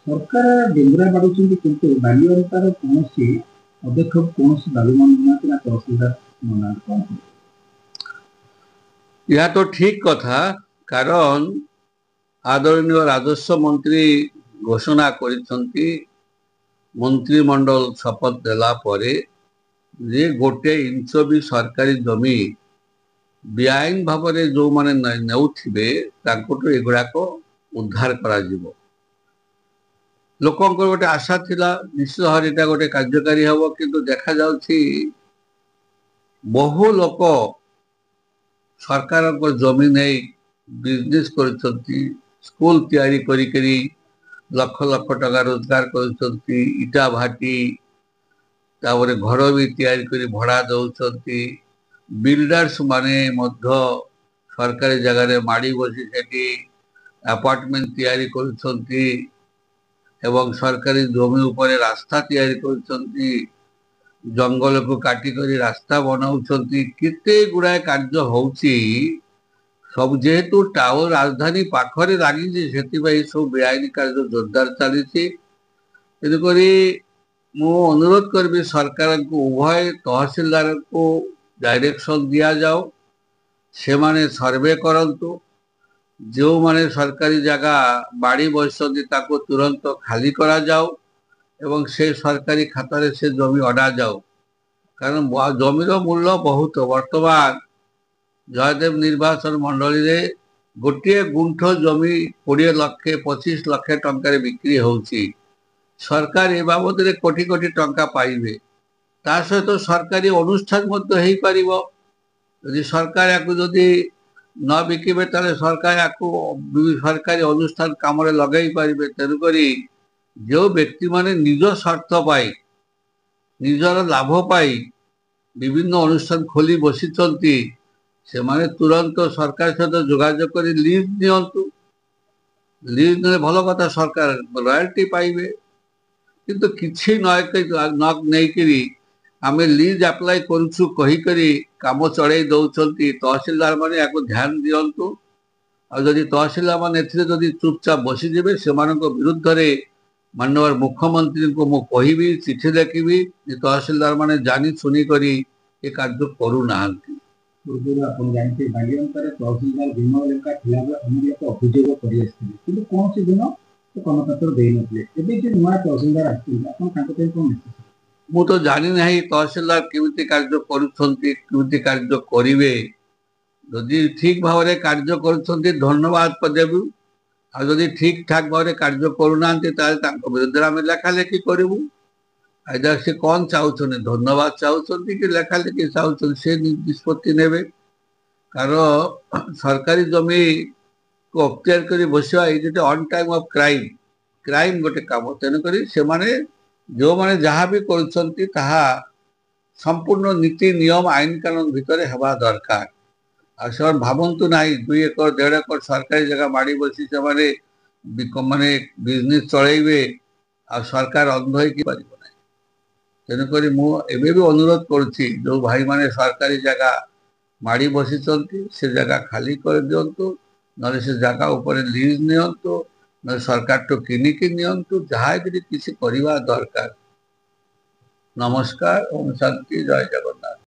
सरकार डेंगुरा बाड़ुଛନ୍ତି କିନ୍ତୁ ବାଲି ଅନୁସାରେ କୌଣସି ପଦକ୍ଷେପ କୌଣସି ଦାବି ମାନୁନାହାନ୍ତି ନା ତହସିଲଦାର ମନା यह तो ठीक कथा कारण आदरणीय राजस्व मंत्री घोषणा करिसंती मंत्रिमंडल शपथ देला परे जे गोटे इंच भी सरकारी जमी बेआईन भाव में जो माने नेउथिबे तांकोटो एगुड़ाक उद्धार करा जिवो। लोकंकर गोटे आशा थिला निश्चित भाव एटा गोटे कार्यकारी हबो किंतु देखा जाउछि बहु लोक सरकार को जमी नहीं बिजनेस करछंती स्कूल तैयारी करी लक्ष लक्ष टका रोजगार करछंती इटा भाटी तावरे घर भी तैयारी करी भड़ा दउछंती बिल्डर्स माने मध्य सरकारी जगह रे माड़ी बसी सेठी अपार्टमेंट तैयारी करछंती एवं सरकारी जमी ऊपर रास्ता तैयारी करछंती जंगल को काटी करी रास्ता बनाउछंती केते गुड़ाए कार्य होउची सब जेहेतु टावर राजधानी पाखरे लागी से सब बेआईन कार्य जोरदार चली मु अनुरोध करी सरकार को उभय तहसीलदार को डायरेक्शन दिया जाओ से माने सर्वे करंतु जो माने सरकारी जगह बाड़ी बसती ताको तुरंत खाली करा जाओ एवं से सरकारी खातार से जमी अड़ा जाओ कारण जमीर मूल्य बहुत वर्तमान जयदेव निर्वाचन मंडली रे गोटे गुंठ जमी 20 लाख 25 लाख टंका बिक्री होउची सरकार ए बाबद रे कोटी कोटी टंका पाइबे ता सहित सरकारी अनुष्ठान मध्य हेई परिबो यदि सरकार याकु यदि न बिकिबे ताले सरकार याकु सरकारी अनुष्ठान काम रे लगाई परिबे तेनु करी जो व्यक्ति माने निज स्वार्थ पाई निजर लाभ पाई विभिन्न अनुष्ठान खोली बसिचंती से माने तुरंत सरकार सहित जोगाजोग कर लीज नियंतु लीज ने भल कथा सरकार रॉयल्टी पाइबे किंतु किछि नहीं करी आमे लीज अप्लाई करूछु कही करी काम चढ़ाई दउचंती तहसीलदार माने याको ध्यान दियंतु आ जदि तहसीलदार माने एथिरे जदि चुपचाप बसी जेबे सेमानक विरुद्ध रे माननीय मुख्यमंत्री को मु कहिबी चिठी लिखिबी तहसीलदार माने जानी सुनी करी ए कार्य करू नाहंती पूर्व अपन जानते बाली अनुसार तहसीलदार भीम लेखा खिलाफ हमर एक अभियोग करि आस्थिले किंतु कोन से दिन तो कनपत्र देई नथले एबे जे नुआ तहसीलदार आस्थिले अपन कांको पे कोन मु तो जानी नहीं तहसीलदार केमिति कार्य करूछंती केमिति कार्य करिवे यदि ठीक भाव रे कार्य करूछंती धन्यवाद देबु आ जदि ठीक ठाक भाव रे कार्य करूनांती ताले तांको विरुद्ध आमे लेखा लेखी करिवु आइदर से कौन चाहते धन्यवाद चाहते कि लेखा लेखी चाहते से निष्पत्ति नेबे कारण सरकारी जमी को अख्तियार कर बसवा ये on time of crime crime गोटे काम तेणुक से माने जो माने जहाँ भी करुछंती ताहा संपूर्ण नीति नियम आईन कानून भितर हेबा दरकार आ से भावंतु नाही 2 एकर 1.5 एकर सरकारी जगह माड़ी बसी से माने बिजनेस चलेबे आ सरकार अंध होई पारिबो तेणुक मुझे भी अनुरोध करुच्ची जो भाई माने सरकारी जगह माड़ी बसी से जगह खाली कर दिंतु ना से जगह ऊपर लीज नियंतु ना सरकार तो किनिकी नियंतु जहाँ भी किसी करवा दरकार। नमस्कार ओम शांति जय जगन्नाथ।